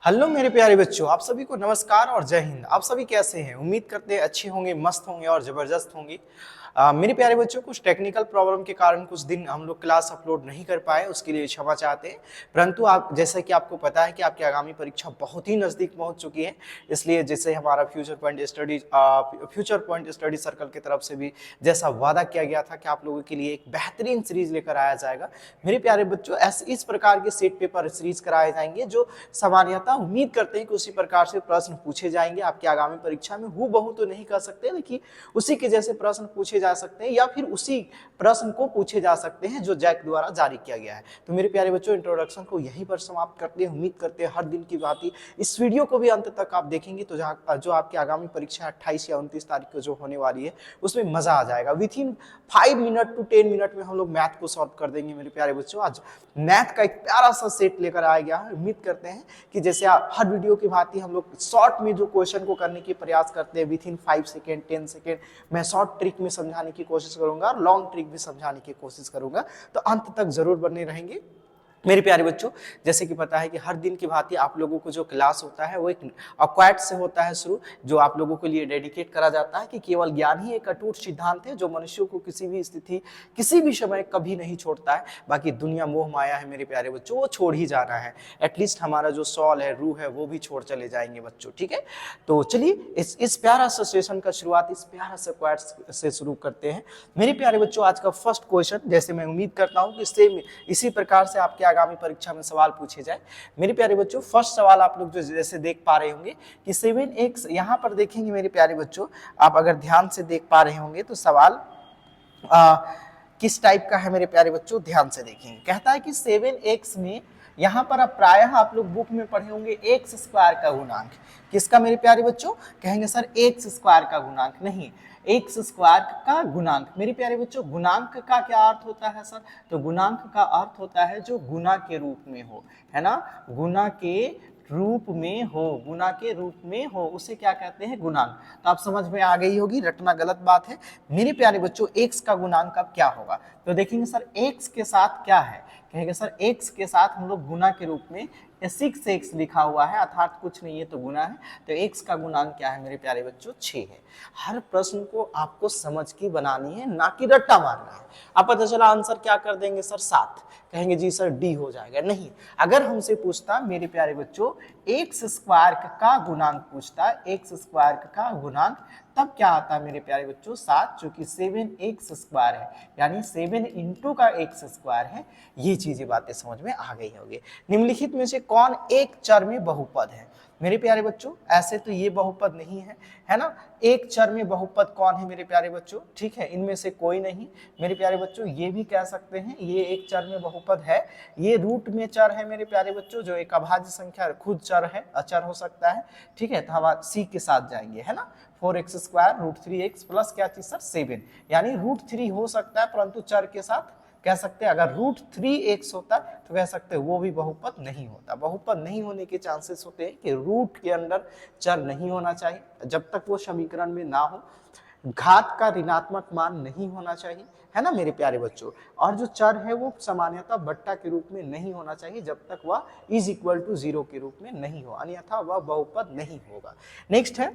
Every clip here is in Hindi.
हेलो मेरे प्यारे बच्चों, आप सभी को नमस्कार और जय हिंद। आप सभी कैसे हैं? उम्मीद करते हैं अच्छे होंगे, मस्त होंगे और जबरदस्त होंगे। मेरे प्यारे बच्चों, कुछ टेक्निकल प्रॉब्लम के कारण कुछ दिन हम लोग क्लास अपलोड नहीं कर पाए, उसके लिए क्षमा चाहते हैं। परंतु आप जैसा कि आपको पता है कि आपकी आगामी परीक्षा बहुत ही नज़दीक पहुंच चुकी है, इसलिए जैसे हमारा फ्यूचर पॉइंट स्टडी सर्कल की तरफ से भी जैसा वादा किया गया था कि आप लोगों के लिए एक बेहतरीन सीरीज लेकर आया जाएगा। मेरे प्यारे बच्चों, ऐसे इस प्रकार के सेट पेपर सीरीज कराए जाएंगे जो सामान्यतः उम्मीद करते हैं कि उसी प्रकार से प्रश्न पूछे जाएंगे आपकी आगामी परीक्षा में। हूबहू तो नहीं कह सकते, लेकिन उसी के जैसे प्रश्न पूछे जा सकते हैं या फिर उसी प्रश्न को पूछे जा सकते हैं जो जैक द्वारा जारी किया गया है। तो मेरे प्यारे बच्चों, इंट्रोडक्शन को यहीं पर समाप्त करते हैं। उम्मीद करते हैं हर दिन की बात ही इस वीडियो को भी अंत तक आप देखेंगे तो जो आपकी आगामी परीक्षा 28 या 29 तारीख को जो होने वाली है उसमें मजा आ जाएगा। Within 5 minute to 10 minute में हम लोग मैथ को सॉल्व कर देंगे। मेरे प्यारे बच्चों, आज मैथ का एक प्यारा सा सेट लेकर आया गया है। उम्मीद करते हैं कि जैसे हर वीडियो की भांति हम लोग शॉर्ट में जो क्वेश्चन को करने की प्रयास करते हैं विथ इन 5 सेकेंड 10 सेकेंड, मैं शॉर्ट ट्रिक में समझाने की कोशिश करूंगा और लॉन्ग ट्रिक भी समझाने की कोशिश करूंगा। तो अंत तक जरूर बने रहेंगे मेरे प्यारे बच्चों। जैसे कि पता है कि हर दिन की भांति आप लोगों को जो क्लास होता है वो एक अक्वायर्ड से होता है शुरू, जो आप लोगों के लिए डेडिकेट करा जाता है कि केवल ज्ञान ही एक अटूट सिद्धांत है जो मनुष्यों को किसी भी स्थिति किसी भी समय कभी नहीं छोड़ता है। बाकी दुनिया मोह माया है मेरे प्यारे बच्चों, वो छोड़ ही जाना है। एटलीस्ट हमारा जो सॉल है, रूह है, वो भी छोड़ चले जाएंगे बच्चों, ठीक है। तो चलिए इस प्यारा सा सेशन का शुरुआत इस प्यारा सा अक्वायर्ड से शुरू करते हैं। मेरे प्यारे बच्चों, आज का फर्स्ट क्वेश्चन, जैसे मैं उम्मीद करता हूँ कि सेम इसी प्रकार से आपके आगामी परीक्षा में सवाल पूछे जाए। मेरे प्यारे बच्चों, फर्स्ट सवाल आप लोग जो जैसे देख पा रहे होंगे कि 7x, यहाँ पर देखेंगे मेरे प्यारे बच्चों, आप अगर ध्यान से देख पा रहे होंगे तो सवाल किस टाइप का है मेरे प्यारे बच्चों, ध्यान से देखेंगे। कहता है कि 7x में, यहाँ पर अब प्रायः आप लोग बुक में पढ़े होंगे x स्क्वायर का गुणांक। किसका मेरे प्यारे बच्चों? कहेंगे सर x स्क्वायर का गुणांक नहीं, x स्क्वायर का गुणांक। मेरे प्यारे बच्चों, गुणांक का क्या अर्थ होता है सर? तो गुणांक का अर्थ होता है जो गुना के रूप में हो, है ना, गुना के रूप में हो, गुना के रूप में हो, उसे क्या कहते हैं? गुणांक। तो आप समझ में आ गई होगी, रटना गलत बात है। मेरे प्यारे बच्चों, x का गुणांक अब क्या होगा? तो देखेंगे सर x के साथ क्या है, कहेंगे सर x के साथ हम लोग गुना के रूप में 6x लिखा हुआ है, अर्थात कुछ नहीं है तो गुना है। तो x का गुणांक क्या है मेरे प्यारे बच्चों? 6 है। हर प्रश्न को आपको समझ की बनानी है, ना कि रट्टा मारना है। अब पता चला आंसर क्या कर देंगे सर? 7। कहेंगे जी सर डी हो जाएगा। नहीं, अगर हमसे पूछता मेरे प्यारे बच्चों x स्क्वायर का गुणांक पूछता, x स्क्वायर का गुणांक, तब क्या आता है मेरे प्यारे बच्चों? 7, जो कि 7x स्क्वायर है, यानी 7 इंटू का x स्क्वायर है। ये चीजें बातें समझ में आ गई होंगी। निम्नलिखित में से कौन एक चर में बहुपद है? मेरे प्यारे बच्चों, ऐसे तो ये बहुपद नहीं है, है ना। एक चर में बहुपद कौन है मेरे प्यारे बच्चों? ठीक है, इनमें से कोई नहीं। मेरे प्यारे बच्चों, ये भी कह सकते हैं ये एक चर में बहुपद है। ये रूट में चर है मेरे प्यारे बच्चों, जो एक अभाज्य संख्या खुद चर है, अचर हो सकता है। ठीक है, तो हम सी के साथ जाएंगे, है ना। 4x square root 3x plus क्या चीज सर? 7, यानी रूट 3 हो सकता है, परंतु चर के साथ कह सकते हैं। अगर रूट 3x होता तो कह सकते हैं वो भी बहुपद नहीं होता। बहुपद नहीं होने के चांसेस होते हैं कि रूट के अंदर चर नहीं होना चाहिए जब तक वो समीकरण में ना हो, घात का ऋणात्मक मान नहीं होना चाहिए, है ना मेरे प्यारे बच्चों, और जो चर है वो सामान्यतः बट्टा के रूप में नहीं होना चाहिए जब तक वह इज इक्वल टू 0 के रूप में नहीं हो, अन्यथा वह बहुपद नहीं होगा। नेक्स्ट है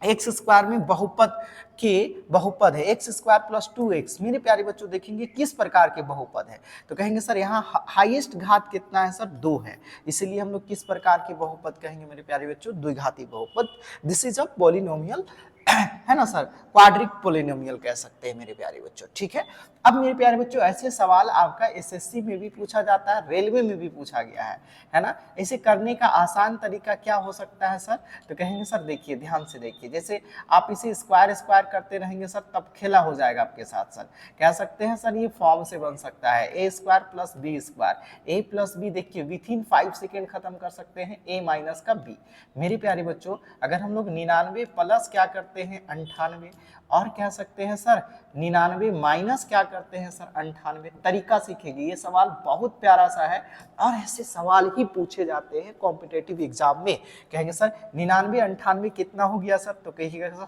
एक्स स्क्वायर में बहुपद है एक्स स्क्वायर प्लस 2x। मेरे प्यारे बच्चों, देखेंगे किस प्रकार के बहुपद है। तो कहेंगे सर यहाँ हाईएस्ट घात कितना है सर? 2 है, इसीलिए हम लोग किस प्रकार के बहुपद कहेंगे मेरे प्यारे बच्चों? द्विघाती बहुपद। दिस इज अ पॉलिनोमियल, है ना सर, क्वाड्रिक पॉलिनोमियल कह सकते हैं मेरे प्यारे बच्चों। ठीक है, अब मेरे प्यारे बच्चों, ऐसे सवाल आपका एसएससी में भी पूछा जाता है, रेलवे में भी पूछा गया है ना। इसे करने का आसान तरीका क्या हो सकता है सर? तो कहेंगे सर देखिए, ध्यान से देखिए, जैसे आप इसे स्क्वायर स्क्वायर करते रहेंगे सर, तब खेला हो जाएगा आपके साथ सर। कह सकते हैं सर ये फॉर्म से बन सकता है ए स्क्वायर प्लस बी स्क्वायर, ए प्लस बी, देखिए विथ इन 5 सेकेंड खत्म कर सकते हैं, ए माइनस का बी। मेरे प्यारे बच्चों, अगर हम लोग 99 प्लस क्या करते हैं? 98, और कह सकते हैं सर 99 माइनस क्या करते हैं सर? 98। तरीका सीखेंगे, ये सवाल बहुत प्यारा सा है और ऐसे सवाल ही पूछे जाते हैं कॉम्पिटेटिव एग्जाम में। कहेंगे सर 99 98 कितना हो गया सर? तो कहिएगा सर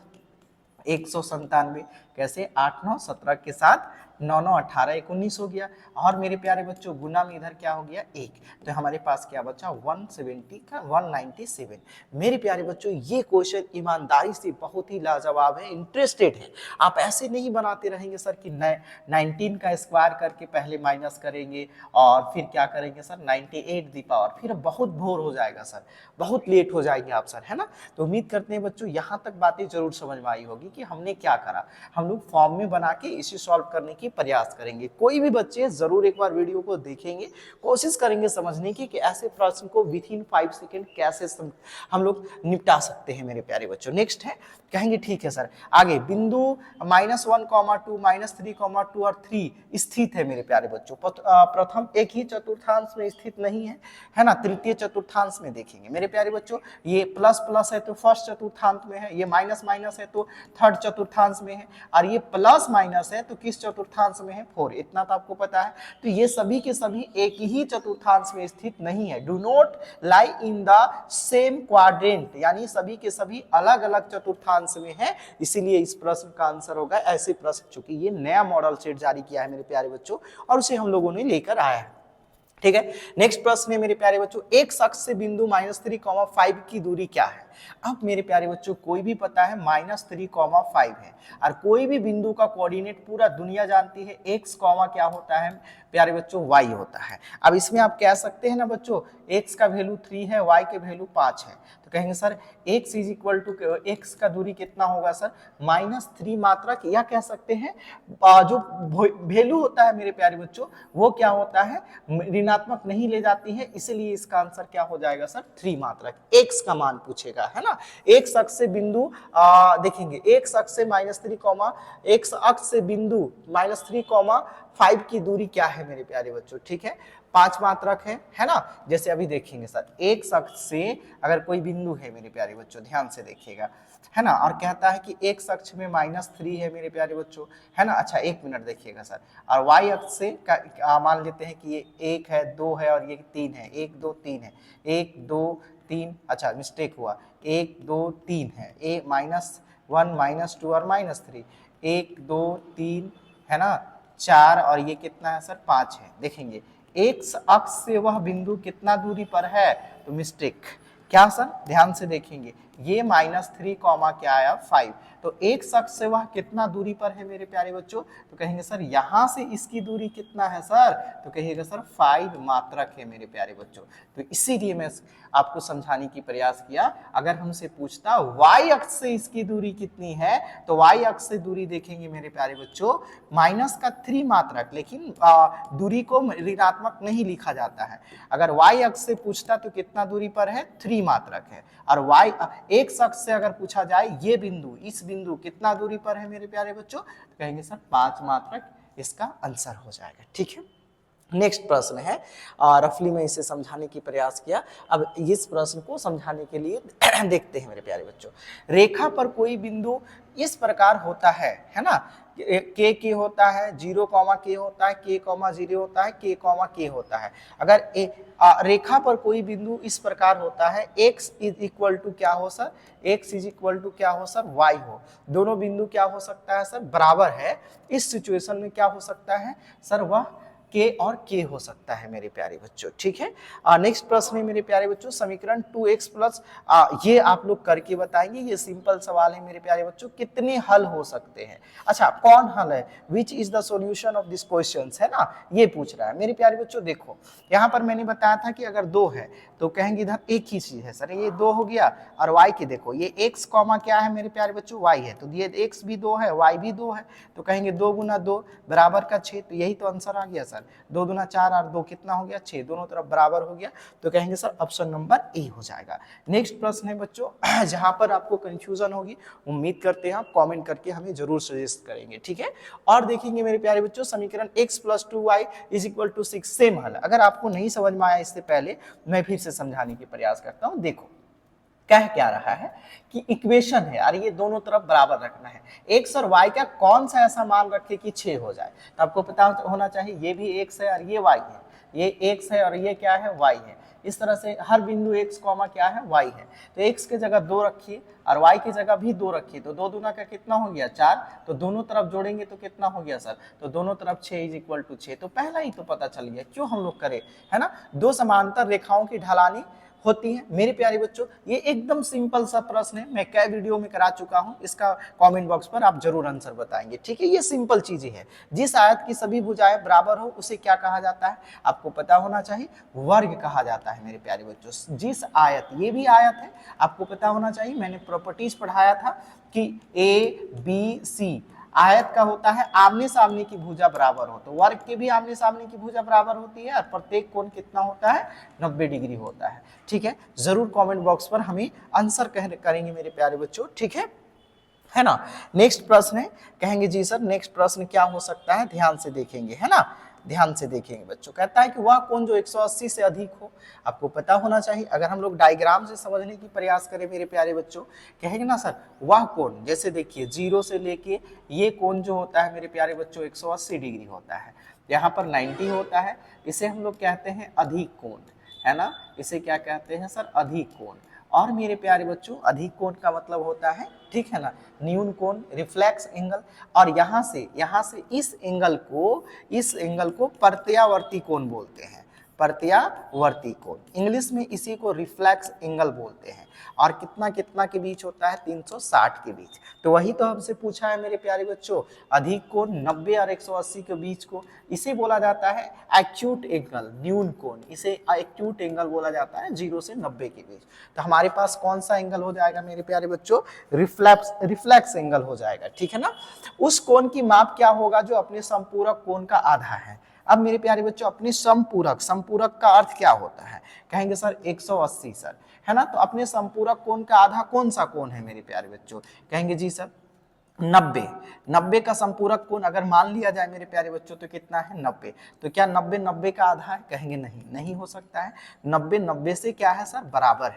197। कैसे? 8 9 17 के साथ 9 9 18 1 19 हो गया, और मेरे प्यारे बच्चों गुना में इधर क्या हो गया 1, तो हमारे पास क्या बचा 170 का 197। मेरे प्यारे बच्चों ये क्वेश्चन ईमानदारी से बहुत ही लाजवाब है, इंटरेस्टेड है। आप ऐसे नहीं बनाते रहेंगे सर कि 19 का स्क्वायर करके पहले माइनस करेंगे और फिर क्या करेंगे सर 98 दी पावर, फिर बहुत बोर हो जाएगा सर, बहुत लेट हो जाएंगे आप सर, है ना। तो उम्मीद करते हैं बच्चों यहाँ तक बातें जरूर समझ में आई होगी कि हमने क्या करा। हम लोग फॉर्म में बना के इसे सॉल्व करने की प्रयास करेंगे। कोई भी बच्चे जरूर एक बार वीडियो को देखेंगे, कोशिश करेंगे समझने की कि ऐसे प्रश्न को विद इन 5 सेकेंड कैसे हम लोग निपटा सकते हैं मेरे प्यारे बच्चों। नेक्स्ट है, कहेंगे ठीक है सर आगे बिंदु -1, 2, -3, 2 और 3 स्थित है मेरे प्यारे बच्चों। प्रथम एक ही चतुर्थांश में स्थित नहीं है, है ना, तृतीय चतुर्थांश में देखेंगे मेरे प्यारे बच्चों। ये प्लस प्लस है तो फर्स्ट चतुर्थांश में है, ये माइनस माइनस है तो थर्ड चतुर्थांश में है, और ये प्लस माइनस है तो किस चतुर्थांश में है 4, इतना तो आपको पता है। तो ये सभी के सभी एक ही चतुर्थांश में स्थित नहीं है, do not lie in the same quadrant, यानी सभी के सभी अलग अलग चतुर्थांश में है, इसीलिए इस प्रश्न का आंसर होगा ऐसे प्रश्न। चूंकि ये नया मॉडल सेट जारी किया है मेरे प्यारे बच्चों और उसे हम लोगों ने लेकर आया है, ठीक है। नेक्स्ट प्रश्न है मेरे प्यारे बच्चों, एक अक्ष से बिंदु -3, 5 की दूरी क्या है। अब मेरे प्यारे बच्चों कोई भी पता है -3, 5 है, और कोई भी बिंदु का कोऑर्डिनेट पूरा दुनिया जानती है x, क्या होता है प्यारे बच्चों y होता है। अब इसमें आप कह सकते हैं ना बच्चों x का वैल्यू 3 है, y के वैल्यू 5 है, तो कहेंगे सर x = x का दूरी कितना होगा सर -3 मात्रक, या कह सकते हैं जो वैल्यू होता है मेरे प्यारे बच्चों वो क्या होता है ऋणात्मक नहीं ले जाती है, इसलिए इसका आंसर क्या हो जाएगा सर 3 मात्रक, x का मान पूछेगा, है ना। एक अक्ष से बिंदु देखेंगे, एक अक्ष से -3, एक अक्ष से बिंदु -3, 5 की दूरी क्या है मेरे प्यारे बच्चों, ठीक है 5 मात्रक है ना। जैसे अभी देखेंगे सर एक अक्ष से अगर कोई बिंदु है मेरे प्यारे बच्चों, ध्यान से देखिएगा, है ना, और कहता है कि एक अक्ष में -3 है मेरे प्यारे बच्चों, है ना। अच्छा एक मिनट देखिएगा सर, और y अक्ष से मान लेते हैं कि ये 1 है, 2 है और ये 3 है, 1 2 3 है, 1 2 3, अच्छा मिस्टेक हुआ, 1 2 3 है, -1 -2 और -3, 1 2 3 है ना 4, और ये कितना है सर 5 है। देखेंगे एक अक्ष से वह बिंदु कितना दूरी पर है, तो मिस्टेक क्या सर, ध्यान से देखेंगे ये -3, क्या आया 5, तो एक अक्ष से वह कितना दूरी पर है मेरे प्यारे बच्चों, तो कहेंगे सर यहां से इसकी दूरी कितना है सर, तो कहिएगा सर 5 मात्रक है मेरे प्यारे बच्चों। तो इसीलिए मैं आपको समझाने की प्रयास किया। अगर हमसे पूछता y अक्ष से इसकी दूरी कितनी है, तो y अक्ष से दूरी देखेंगे मेरे प्यारे बच्चों -3 मात्रक, लेकिन दूरी को ऋणात्मक नहीं लिखा जाता है। अगर y अक्ष से पूछता तो कितना दूरी पर है 3 मात्रक है, और y एक अक्ष से अगर पूछा जाए ये बिंदु, इस बिंदु कितना दूरी पर है मेरे प्यारे बच्चों, तो कहेंगे सर 5 मात्रक इसका आंसर हो जाएगा, ठीक है। नेक्स्ट प्रश्न है, रफली में इसे समझाने की प्रयास किया। अब इस प्रश्न को समझाने के लिए देखते हैं मेरे प्यारे बच्चों, रेखा पर कोई बिंदु इस प्रकार होता है ना, के होता है 0, k होता है, k, 0 होता है, k होता है। अगर रेखा पर कोई बिंदु इस प्रकार होता है, x = क्या हो सर, x = क्या हो सर y हो, दोनों बिंदु क्या हो सकता है सर बराबर है। इस सिचुएशन में क्या हो सकता है सर, वह k और k हो सकता है मेरे प्यारे बच्चों, ठीक है। नेक्स्ट प्रश्न है मेरे प्यारे बच्चों, समीकरण 2x प्लस, ये आप लोग करके बताएंगे, ये सिंपल सवाल है मेरे प्यारे बच्चों, कितने हल हो सकते हैं। अच्छा कौन हल है, which is the solution of this question, है ना, ये पूछ रहा है मेरे प्यारे बच्चों। देखो यहाँ पर मैंने बताया था कि अगर 2 है तो कहेंगे इधर एक ही चीज है सर, ये 2 हो गया, और y की देखो ये x, क्या है मेरे प्यारे बच्चों y है, तो ये x भी 2 है, y भी 2 है, तो कहेंगे 2 × 2 बराबर का 6, तो यही तो आंसर आ गया सर, 2 दूना 4 और 2 कितना हो गया 6, दोनों तरफ बराबर हो गया, तो कहेंगे सर ऑप्शन नंबर ए हो जाएगा। नेक्स्ट प्रश्न है बच्चों, जहां पर आपको कंफ्यूजन होगी, उम्मीद करते हैं आप कमेंट करके हमें जरूर सजेस्ट करेंगे, ठीक है। और देखेंगे मेरे प्यारे बच्चों, समीकरण x + 2y = 6 सेम हल। अगर आपको नहीं समझ में आया इससे पहले मैं फिर से समझाने की प्रयास करता हूं। देखो कह क्या रहा है कि इक्वेशन है और ये दोनों तरफ बराबर रखना है, x और y का कौन सा ऐसा मान रखे कि 6 हो जाए, तो आपको पता होना चाहिए ये भी x है और ये y है, ये x है और ये क्या है, y है। इस तरह से हर बिंदु x कॉमा क्या है, y है। तो x की जगह 2 रखिए और y की जगह भी 2 रखिए, तो 2 दूना का कितना हो गया 4, तो दोनों तरफ जोड़ेंगे तो कितना हो गया सर, तो दोनों तरफ 6 इज इक्वल टू 6। तो पहला ही तो पता चल गया, क्यों हम लोग करें, है ना। दो समांतर रेखाओं की ढलानी होती है मेरे प्यारे बच्चों। ये एकदम सिंपल सा प्रश्न है, मैं कई वीडियो में करा चुका हूं, इसका कमेंट बॉक्स पर आप जरूर आंसर बताएंगे, ठीक है। ये सिंपल चीजें है। जिस आयत की सभी भुजाएं बराबर हो उसे क्या कहा जाता है, आपको पता होना चाहिए, वर्ग कहा जाता है मेरे प्यारे बच्चों। जिस आयत, ये भी आयत है, आपको पता होना चाहिए, मैंने प्रॉपर्टीज पढ़ाया था कि ABC आयत का होता है आमने सामने की भुजा बराबर हो, तो वर्ग के भी आमने सामने की भुजा बराबर होती है और प्रत्येक कोण कितना होता है, 90 डिग्री होता है, ठीक है। जरूर कमेंट बॉक्स पर हमें आंसर करेंगे मेरे प्यारे बच्चों, ठीक है ना। नेक्स्ट प्रश्न है, कहेंगे जी सर नेक्स्ट प्रश्न क्या हो सकता है, ध्यान से देखेंगे, है ना, ध्यान से देखेंगे बच्चों। कहता है कि वह कोण जो 180 से अधिक हो, आपको पता होना चाहिए। अगर हम लोग डायग्राम से समझने की प्रयास करें मेरे प्यारे बच्चों, कहेंगे ना सर वह कोण, जैसे देखिए 0 से लेके ये कोण जो होता है मेरे प्यारे बच्चों 180 डिग्री होता है, यहाँ पर 90 होता है, इसे हम लोग कहते हैं अधिक कोण, है ना, इसे क्या कहते हैं सर, अधिक कोण। और मेरे प्यारे बच्चों अधिक कोण का मतलब होता है, ठीक है ना, न्यून कोण, रिफ्लेक्स एंगल। और यहाँ से इस एंगल को प्रत्यावर्ती कोण बोलते हैं, प्रत्यावर्ती कोण, इंग्लिश में इसी को रिफ्लेक्स एंगल बोलते हैं। और कितना कितना के बीच होता है, 360 के बीच। तो वही तो हमसे पूछा है मेरे प्यारे बच्चों, अधिक कोण 90 और 180 के बीच को, इसे बोला जाता है एक्यूट एंगल, न्यून कोण, इसे एक्यूट एंगल बोला जाता है 0 से 90 के बीच। तो हमारे पास कौन सा एंगल हो जाएगा मेरे प्यारे बच्चों, रिफ्लेक्स एंगल हो जाएगा, ठीक है ना। उस कोण की माप क्या होगा जो अपने संपूरक कोण का आधा है। अब मेरे प्यारे बच्चों अपने संपूरक का अर्थ क्या होता है, कहेंगे सर 180 सर, है ना। तो अपने संपूरक कोण का आधा कौन सा कोण है मेरे प्यारे बच्चों, कहेंगे जी सर 90 का संपूरक कोण अगर मान लिया जाए मेरे प्यारे बच्चों तो कितना है, 90। तो क्या 90 का आधा है, कहेंगे नहीं हो सकता है। 90 से क्या है सर, बराबर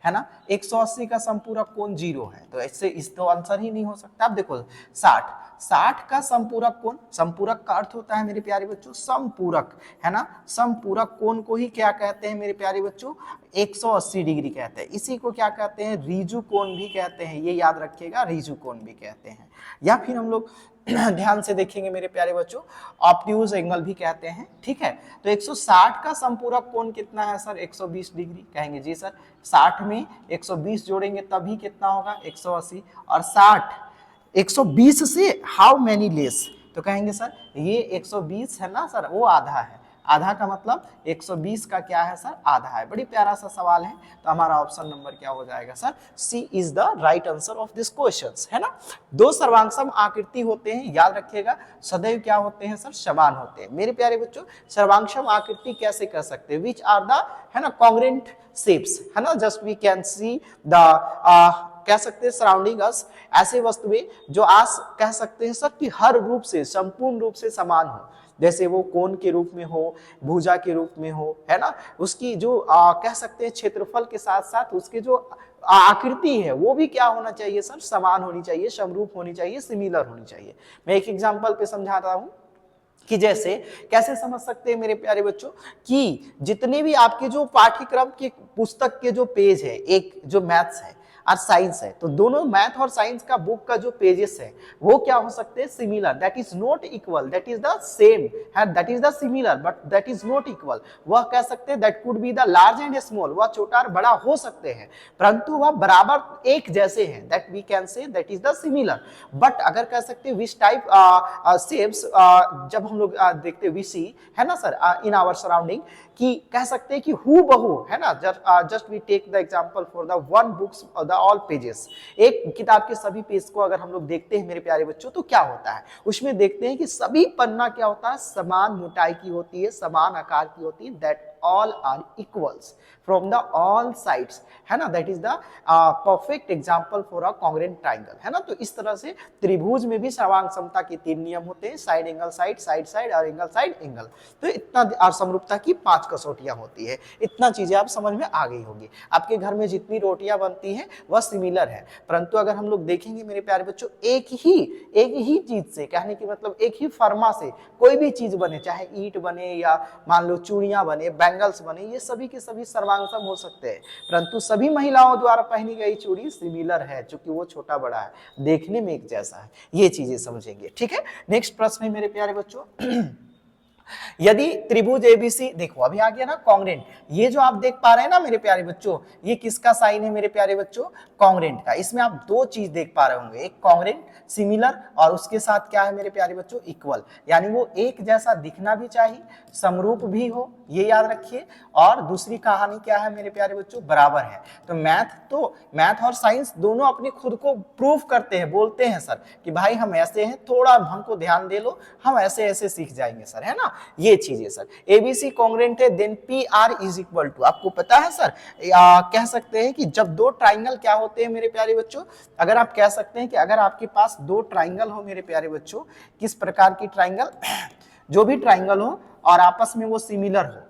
है ना। 180 का संपूरक कोण 0 है, तो इससे इस तो आंसर ही नहीं हो सकता। अब देखो 60 का संपूरक कोण, संपूरक का अर्थ होता है मेरे प्यारे बच्चों संपूरक, है ना। संपूरक कोण को ही क्या कहते हैं मेरे प्यारे बच्चों, 180 डिग्री कहते हैं। इसी को क्या कहते हैं, रीजु कोण भी कहते हैं, ये याद रखिएगा, रीजु कोण भी कहते हैं। या फिर हम लोग ध्यान से देखेंगे मेरे प्यारे बच्चों, ऑब्ट्यूज एंगल भी कहते हैं, ठीक है। तो 160 का संपूरक कोण कितना है सर, 120 डिग्री, कहेंगे जी सर 60 में 120 जोड़ेंगे तभी कितना होगा, 180। और 120 से हाउ मेनी लेस, तो कहेंगे सर ये 120 है ना सर, वो आधा है, आधा का मतलब 120 का क्या है सर, आधा है। बड़ी प्यारा सा सवाल है, तो हमारा ऑप्शन नंबर क्या हो जाएगा sir, C is the right answer of this question, है ना। दो सर्वांगसम आकृति होते हैं, याद रखिएगा, सदैव क्या होते हैं सर, समान होते हैं। मेरे प्यारे बच्चों सर्वांगसम आकृति कैसे कह सकते हैं, विच आर द, है ना, कॉन्ग्रुएंट शेप्स, है ना, just we can see the, कह सकते हैं सराउंडिंग अस, ऐसे वस्तुएं जो आज कह सकते हैं सर कि हर रूप से, संपूर्ण रूप से समान हो, जैसे वो कोण के रूप में हो, भुजा के रूप में हो, है ना, उसकी जो कह सकते हैं क्षेत्रफल के साथ साथ उसके जो आकृति है वो भी क्या होना चाहिए सर, समान होनी चाहिए, समरूप होनी चाहिए, सिमिलर होनी चाहिए। मैं एक एग्जांपल पे समझाता हूं कि जैसे कैसे समझ सकते हैं मेरे प्यारे बच्चों, कि जितने भी आपके जो पाठ्यक्रम के पुस्तक के जो पेज है, एक जो मैथ्स है और साइंस है, तो दोनों मैथ और साइंस का बुक का जो पेजेस है वो क्या हो सकते हैं, similar, that is not equal, that is the same है, that is the similar but that is not equal. वह कह सकते हैं that could be the large and small, वह छोटा और बड़ा हो सकते हैं परंतु वह बराबर एक जैसे हैं, that we can say that is the similar. But अगर कह सकते हैं विच टाइप शेप्स, जब हम लोग देखते हैं वी सी, है ना सर, इन आवर सराउंडिंग, कि कह सकते हैं कि हु बहु, है ना, just we take the example for the one books the all pages, एक किताब के सभी पेज को अगर हम लोग देखते हैं मेरे प्यारे बच्चों तो क्या होता है, उसमें देखते हैं कि सभी पन्ना क्या होता है, समान मोटाई की होती है, समान आकार की होती है, that all are equals from the all sides, है ना, that is the perfect example for a congruent triangle, है ना। तो इस तरह से त्रिभुज में भी सर्वांग समता के 3 नियम होते हैं, side angle side, side side और एंगल साइड एंगल। तो इतना, और समरूपता की 5 कसौटियां होती है। इतना चीजें आप समझ में आ गई होगी। आपके घर में जितनी रोटियां बनती हैं वह सिमिलर है, परंतु अगर हम लोग देखेंगे मेरे प्यारे बच्चों, एक ही चीज से, कहने की मतलब एक ही फर्मा से कोई भी चीज बने, चाहे ईंट बने या मान लो चूड़ियां बने, बैंगल्स बने, ये सभी के सभी सर्वांगसम हो सकते हैं, परंतु सभी महिलाओं द्वारा पहनी गई चूड़ी सिमिलर है, क्योंकि वो छोटा बड़ा है, देखने में एक जैसा है। ये चीजें समझेंगे, ठीक है। नेक्स्ट प्रश्न है मेरे प्यारे बच्चों, यदि त्रिभुज एबीसी, देखो अभी आ गया ना कॉन्ग्रुएंट, ये जो आप देख पा रहे हैं ना मेरे प्यारे बच्चों, ये किसका साइन है मेरे प्यारे बच्चों, कॉन्ग्रुएंट का। इसमें आप दो चीज देख पा रहे होंगे, एक कॉन्ग्रुएंट सिमिलर और उसके साथ क्या है मेरे प्यारे बच्चों, इक्वल, यानी वो एक जैसा दिखना भी चाहिए, समरूप भी हो, ये याद रखिए। और दूसरी कहानी क्या है मेरे प्यारे बच्चों, बराबर है। तो मैथ और साइंस दोनों अपने खुद को प्रूव करते हैं, बोलते हैं सर कि भाई हम ऐसे हैं, थोड़ा हमको ध्यान दे लो, हम ऐसे ऐसे सीख जाएंगे सर, है ना। ये चीज है सर, एबीसी कॉन्ग्रुएंट है, then P R is equal to, आपको पता है सर, कह सकते हैं कि जब दो ट्राइंगल क्या होते हैं मेरे प्यारे बच्चों, अगर आप कह सकते हैं कि अगर आपके पास दो ट्राइंगल हो मेरे प्यारे बच्चों, किस प्रकार की ट्राइंगल, जो भी ट्राइंगल हो और आपस में वो सिमिलर हो,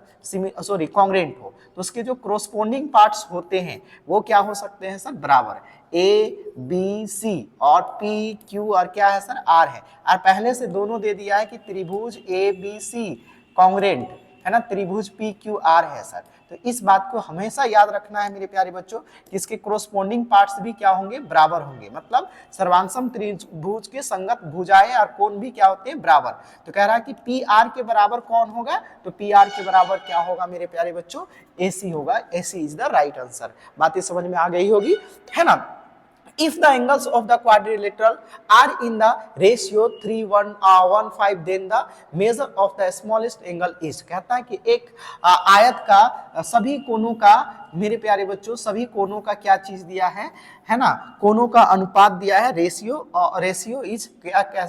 सॉरी कॉन्ग्रुएंट हो, तो उसके जो कोरोस्पोंडिंग पार्ट्स होते हैं वो क्या हो सकते हैं सर, बराबर, ए बी सी और पी क्यू और क्या है सर, आर है। और पहले से दोनों दे दिया है कि त्रिभुज ए बी सी कॉन्ग्रुएंट, है ना, त्रिभुज पी क्यू आर है सर। तो इस बात को हमेशा याद रखना है मेरे प्यारे बच्चों कि इसके कोरोस्पोंडिंग पार्ट्स भी क्या होंगे, बराबर होंगे, मतलब सर्वांगसम त्रिभुज के संगत भुजाएं और कोण भी क्या होते हैं, बराबर। तो कह रहा है कि पी आर के बराबर कौन होगा, तो पी आर के बराबर क्या होगा मेरे प्यारे बच्चों, AC होगा, AC is the right answer. बातें समझ में आ गई होगी, है ना। If the angles of the quadrilateral are in the ratio 3:1:5, then the measure of the smallest angle is, कहता है कि एक आयत का सभी कोनों का मेरे प्यारे बच्चों, सभी कोनों का क्या चीज दिया है ना, कोनों का अनुपात दिया है, ratio is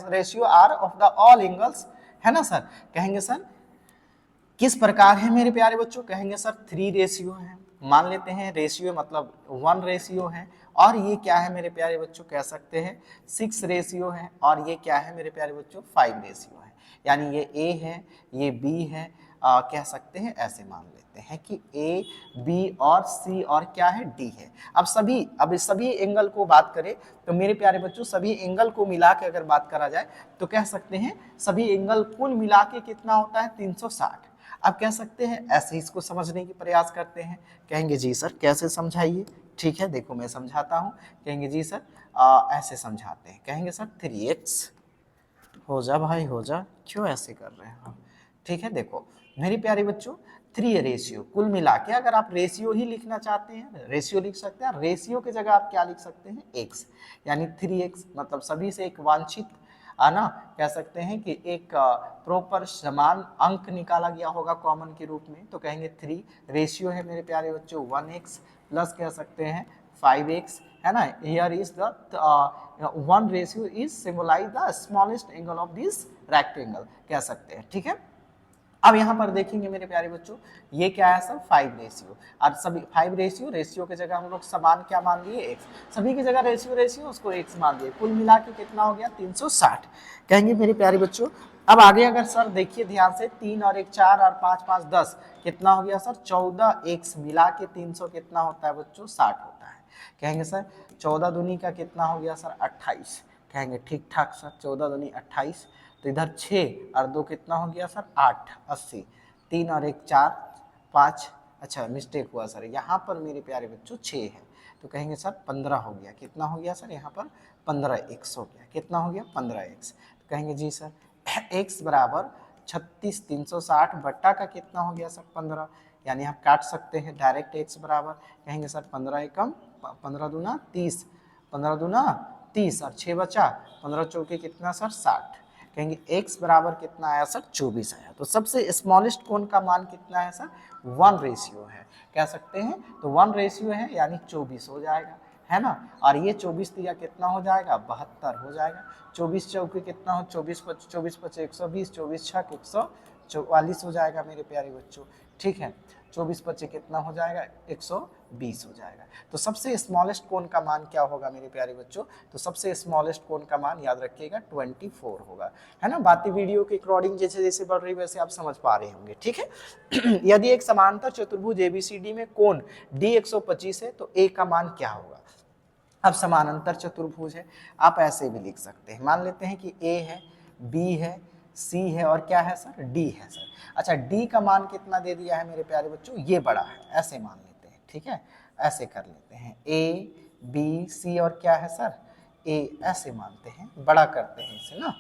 ratio R of the all angles, है ना सर। कहेंगे सर किस प्रकार है मेरे प्यारे बच्चों, कहेंगे सर 3 रेशियो है, मान लेते हैं रेशियो मतलब 1 रेशियो है, और ये क्या है मेरे प्यारे बच्चों, कह सकते हैं 6 रेशियो है, और ये क्या है मेरे प्यारे बच्चों 5 रेशियो है, यानी ये A है, ये B है, कह सकते हैं ऐसे मान लेते हैं कि A, B और C और क्या है, D है। अब सभी एंगल को बात करें तो मेरे प्यारे बच्चों, सभी एंगल को मिला के अगर बात करा जाए तो कह सकते हैं सभी एंगल कुल मिला के कितना होता है, 360। अब कह सकते हैं ऐसे इसको समझने की प्रयास करते हैं, कहेंगे जी सर कैसे समझाइए, ठीक है देखो मैं समझाता हूँ, कहेंगे जी सर ऐसे समझाते हैं, कहेंगे सर 3x, हो जा भाई हो जा, क्यों ऐसे कर रहे हैं, ठीक है। देखो मेरे प्यारे बच्चों 3 रेशियो, कुल मिला के अगर आप रेशियो ही लिखना चाहते हैं, रेशियो लिख सकते हैं, रेशियो की जगह आप क्या लिख सकते हैं, x, यानी 3x, मतलब सभी से एक वांछित ना कह सकते हैं कि एक प्रॉपर समान अंक निकाला गया होगा कॉमन के रूप में, तो कहेंगे 3 रेशियो है मेरे प्यारे बच्चों 1x प्लस कह सकते हैं 5x, है ना। Here is the 1 ratio is symbolize the smallest angle of this rectangle, कह सकते हैं, ठीक है। अब यहाँ पर देखेंगे मेरे प्यारे बच्चों, ये क्या है सर 5 रेशियो, और सभी 5 रेशियो की जगह हम लोग समान क्या मान लिए, x, सभी की जगह रेशियो उसको x मान दिए, कुल मिला के कितना हो गया 360। कहेंगे मेरे प्यारे बच्चों अब आगे अगर सर देखिए ध्यान से, 3 और 1 4 और 5 5 10, कितना हो गया सर 14x मिला के 300 कितना होता है बच्चों, 60 होता है। कहेंगे सर 14 दूनी का कितना हो गया सर 28, कहेंगे ठीक ठाक सर 14 दूनी 28, तो इधर 6 और 2 कितना हो गया सर 8, 80, 3 और 1 4 5, अच्छा मिस्टेक हुआ सर, यहाँ पर मेरे प्यारे बच्चों 6 है, तो कहेंगे सर 15 हो गया, कितना हो गया सर यहाँ पर 15x हो गया, कितना हो गया 15x, तो कहेंगे जी सर x बराबर 36 360 बट्टा का कितना हो गया सर 15, यानी आप काट सकते हैं डायरेक्ट x बराबर, कहेंगे सर 15 एकम 15 दूना 30, 15 दूना 30 और 6 बचा, 15 चौके कितना सर 60, कहेंगे x बराबर कितना आया सर 24 आया। तो सबसे स्मॉलेस्ट कोण का मान कितना है सर 1 रेशियो है, कह सकते हैं, तो 1 रेशियो है यानी 24 हो जाएगा, है ना, और ये 24 दिया कितना हो जाएगा 72 हो जाएगा। 24 चौके कितना हो, 24 पचे 120, 24 छक 144 हो जाएगा मेरे प्यारे बच्चों, ठीक है। 24 पचे कितना हो जाएगा, 120 हो जाएगा। तो सबसे स्मॉलेस्ट कोण का मान क्या होगा मेरे प्यारे बच्चों, तो सबसे स्मॉलेस्ट कोण का मान याद रखिएगा 24 होगा, है ना। बातें वीडियो की रिकॉर्डिंग जैसे जैसे बढ़ रही वैसे आप समझ पा रहे होंगे, ठीक है। यदि एक समांतर चतुर्भुज एबीसीडी में कोण डी 125 है तो ए का मान क्या होगा। अब समानांतर चतुर्भुज है, आप ऐसे भी लिख सकते हैं, मान लेते हैं कि ए है, बी है, सी है और क्या है सर, डी है सर। अच्छा, डी का मान कितना दे दिया है मेरे प्यारे बच्चों, ये बड़ा है, ऐसे मान लेते हैं, ठीक है। ऐसे कर लेते हैं, ए बी सी और क्या है सर, ए, ऐसे मानते हैं, बड़ा करते हैं इसे ना।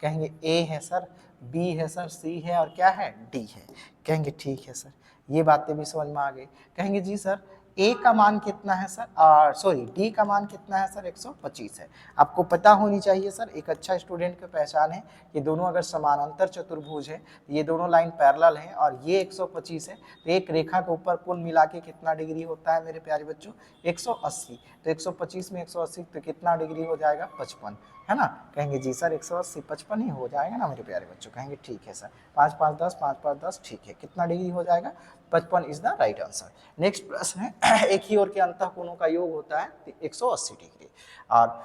कहेंगे ए है सर, बी है सर, सी है और क्या है, डी है। कहेंगे ठीक है सर, ये बातें भी समझ में आ गई। कहेंगे जी सर ए का मान कितना है सर, सॉरी डी का मान कितना है सर, 125 है। आपको पता होनी चाहिए सर, एक अच्छा स्टूडेंट की पहचान है कि दोनों अगर समानांतर चतुर्भुज है, ये दोनों लाइन पैरेलल है और ये 125 है, तो एक रेखा के ऊपर कुल मिला के कितना डिग्री होता है मेरे प्यारे बच्चों, 180। तो 125 में 180 तो कितना डिग्री हो जाएगा, 55, है ना। कहेंगे जी सर 180 55 ही हो जाएगा ना मेरे प्यारे बच्चों। कहेंगे ठीक है सर, 5 5 10 5 5 10, ठीक है, कितना डिग्री हो जाएगा, 55 is the right answer. Next प्रश्न है, एक ही ओर के अंतःकोणों का योग होता है 180 डिग्री, और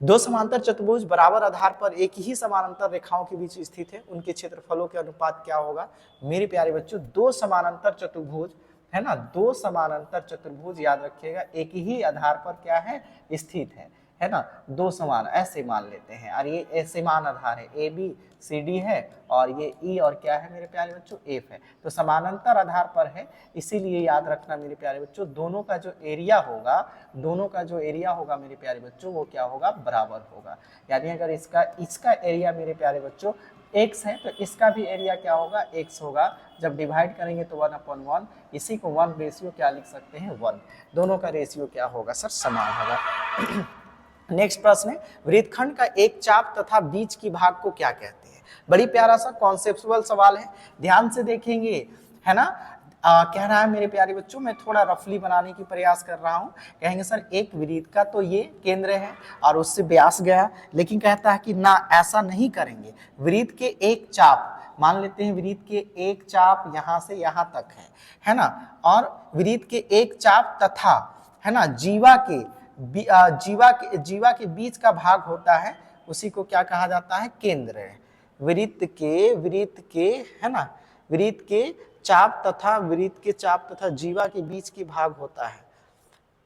दो समांतर चतुर्भुज बराबर आधार पर एक ही समानांतर रेखाओं के बीच स्थित है, उनके क्षेत्रफलों के अनुपात क्या होगा मेरे प्यारे बच्चों। दो समानांतर चतुर्भुज है ना, दो समानांतर चतुर्भुज याद रखिएगा एक ही आधार पर क्या है, स्थित है ना, दो समान ऐसे मान लेते हैं, और ये ऐसे मान आधार है, ए बी सी डी है और ये ई और क्या है मेरे प्यारे बच्चों, एफ है। तो समानांतर आधार पर है, इसीलिए याद रखना मेरे प्यारे बच्चों, दोनों का जो एरिया होगा, दोनों का जो एरिया होगा मेरे प्यारे बच्चों, वो क्या होगा, बराबर होगा। यानी अगर इसका एरिया मेरे प्यारे बच्चों x है तो इसका भी एरिया क्या होगा, x होगा। जब डिवाइड करेंगे तो 1/1, इसी को 1 रेशियो क्या लिख सकते हैं, 1। दोनों का रेशियो क्या होगा सर, समान होगा। नेक्स्ट प्रश्न है, वृत्तखंड का एक चाप तथा बीच की भाग को क्या कहते हैं। बड़ी प्यारा सा कॉन्सेप्चुअल सवाल है, ध्यान से देखेंगे, है ना। कह रहा है मेरे प्यारे बच्चों, मैं थोड़ा रफली बनाने की प्रयास कर रहा हूं। कहेंगे सर एक वृत्त का तो ये केंद्र है और उससे व्यास गया, लेकिन कहता है कि ना ऐसा नहीं करेंगे, वृत्त के एक चाप मान लेते हैं, वृत्त के एक चाप यहां से यहां तक है ना, और वृत्त के एक चाप तथा है ना जीवा के बीच का भाग होता है, उसी को क्या कहा जाता है, केंद्र। वृत्त के है ना, वृत्त के चाप तथा जीवा के बीच की भाग होता है,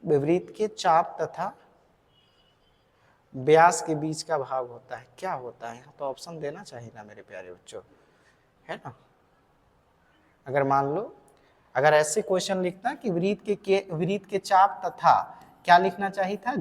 वृत्त के चाप तथा व्यास के बीच का भाग होता है, क्या होता है, तो ऑप्शन देना चाहिए ना मेरे प्यारे बच्चों, है ना। अगर मान लो अगर ऐसे क्वेश्चन लिखता कि वृत्त के चाप तथा क्या लिखना चाहिए था,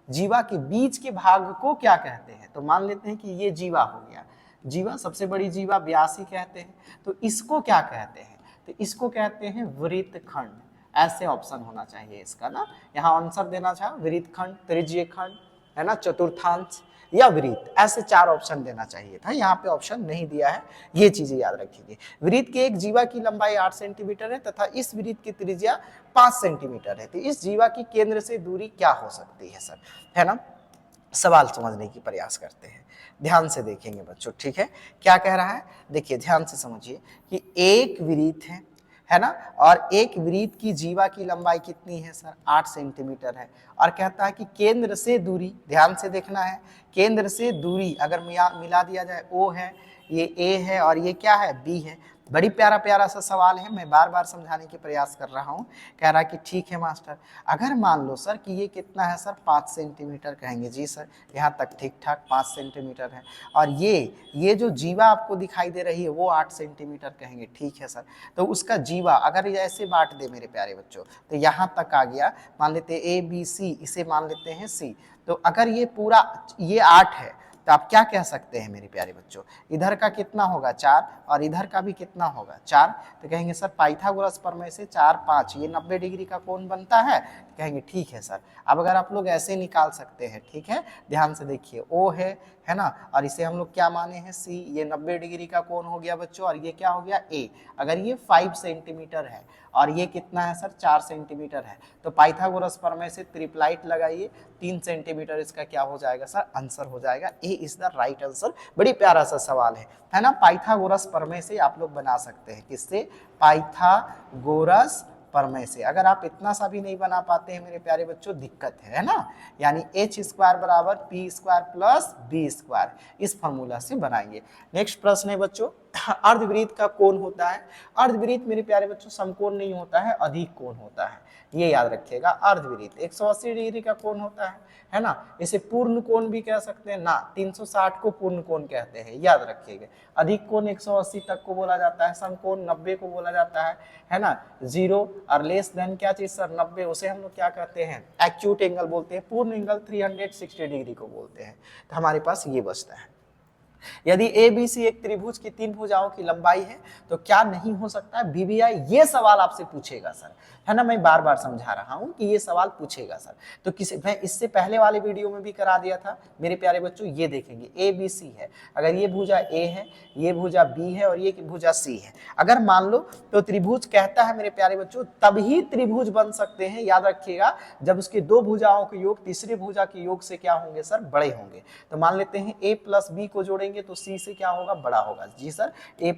जीवा के बीच के भाग को क्या कहते हैं, तो मान लेते हैं कि ये जीवा हो गया, जीवा सबसे बड़ी जीवा व्यास ही कहते हैं, तो इसको क्या कहते हैं, तो इसको कहते हैं वृत्तखंड। ऐसे ऑप्शन होना चाहिए इसका ना, यहाँ आंसर देना चाहिए वृत्तखंड, त्रिज्यीय खंड, है ना, चतुर्थांश या वृत्त, ऐसे 4 ऑप्शन देना चाहिए था, यहाँ पे ऑप्शन नहीं दिया है, ये चीजें याद रखिए। वृत्त के एक जीवा की लंबाई 8 सेंटीमीटर है तथा इस वृत्त की त्रिज्या 5 सेंटीमीटर है, तो इस जीवा की केंद्र से दूरी क्या हो सकती है सर, है ना। सवाल समझने की प्रयास करते हैं, ध्यान से देखेंगे बच्चों, ठीक है। क्या कह रहा है, देखिए ध्यान से समझिए कि एक वृत्त है ना, और एक वृत्त की जीवा की लंबाई कितनी है सर, 8 सेंटीमीटर है, और कहता है कि केंद्र से दूरी, ध्यान से देखना है, केंद्र से दूरी अगर मिला दिया जाए, ओ है, ये ए है और ये क्या है, बी है। बड़ी प्यारा सा सवाल है, मैं बार बार समझाने की प्रयास कर रहा हूँ। कह रहा है कि ठीक है मास्टर, अगर मान लो सर कि ये कितना है सर, 5 सेंटीमीटर, कहेंगे जी सर यहाँ तक ठीक ठाक 5 सेंटीमीटर है, और ये जो जीवा आपको दिखाई दे रही है वो 8 सेंटीमीटर, कहेंगे ठीक है सर। तो उसका जीवा अगर ऐसे बांट दे मेरे प्यारे बच्चों, तो यहाँ तक आ गया, मान लेते हैं ABC, इसे मान लेते हैं C। तो अगर ये पूरा ये 8 है तो आप क्या कह सकते हैं मेरे प्यारे बच्चों, इधर का कितना होगा 4 और इधर का भी कितना होगा 4, तो कहेंगे सर पाइथागोरस प्रमेय से 4 5 ये 90 डिग्री का कोण बनता है, कहेंगे ठीक है सर। अब अगर आप लोग ऐसे निकाल सकते हैं, ठीक है, ध्यान से देखिए, ओ है, है ना, और इसे हम लोग क्या माने हैं सी, ये 90 डिग्री का कोण हो गया बच्चों, और ये क्या हो गया ए। अगर ये 5 सेंटीमीटर है और ये कितना है सर 4 सेंटीमीटर है, तो पाइथागोरस प्रमेय से त्रिपलाइट लगाइए, 3 सेंटीमीटर इसका क्या हो जाएगा सर आंसर हो जाएगा, ए इज द राइट आंसर। बड़ी प्यारा सा सवाल है ना, पाइथागोरस प्रमेय से आप लोग बना सकते हैं, किससे, पाइथागोरस प्रमेय से। अगर आप इतना सा भी नहीं बना पाते हैं मेरे प्यारे बच्चों, दिक्कत है ना, यानी एच स्क्वायर बराबर P square plus B square, इस फॉर्मूला से बनाएंगे। नेक्स्ट प्रश्न है बच्चों, अर्धवृत्त का कोण होता है, अर्धवृत्त मेरे प्यारे बच्चों समकोण नहीं होता है, अधिक कोण होता है, ये याद रखिएगा। अर्धवृत्त 180 डिग्री का कोण होता है ना, इसे पूर्ण कोण भी कह सकते हैं ना, 360 को पूर्ण कोण कहते हैं, याद रखिएगा। अधिक कोण 180 तक को बोला जाता है, समकोण 90 को बोला जाता है ना। 0 और लेस देन क्या चीज सर 90, उसे हम लोग क्या कहते हैं, एक्यूट एंगल बोलते हैं। पूर्ण एंगल 360 डिग्री को बोलते हैं। तो हमारे पास ये बचता है, यदि ए बी सी एक त्रिभुज की 3 भुजाओं की लंबाई है तो क्या नहीं हो सकता है बीबीआई, ये सवाल आपसे पूछेगा सर, है ना, मैं बार बार समझा रहा हूं कि ये सवाल पूछेगा सर। तो किसी, मैं इससे पहले वाले वीडियो में भी करा दिया था मेरे प्यारे बच्चों, ये देखेंगे ए बी सी है, अगर ये भुजा ए है, ये भुजा बी है और ये भुजा सी है, अगर मान लो तो त्रिभुज कहता है मेरे प्यारे बच्चों तभी त्रिभुज बन सकते हैं, याद रखिएगा, जब उसके 2 भुजाओं के योग तीसरी भुजा के योग से क्या होंगे सर, बड़े होंगे। तो मान लेते हैं ए प्लस बी को जोड़ेंगे तो सी से क्या होगा, बड़ा होगा। जी सर, ए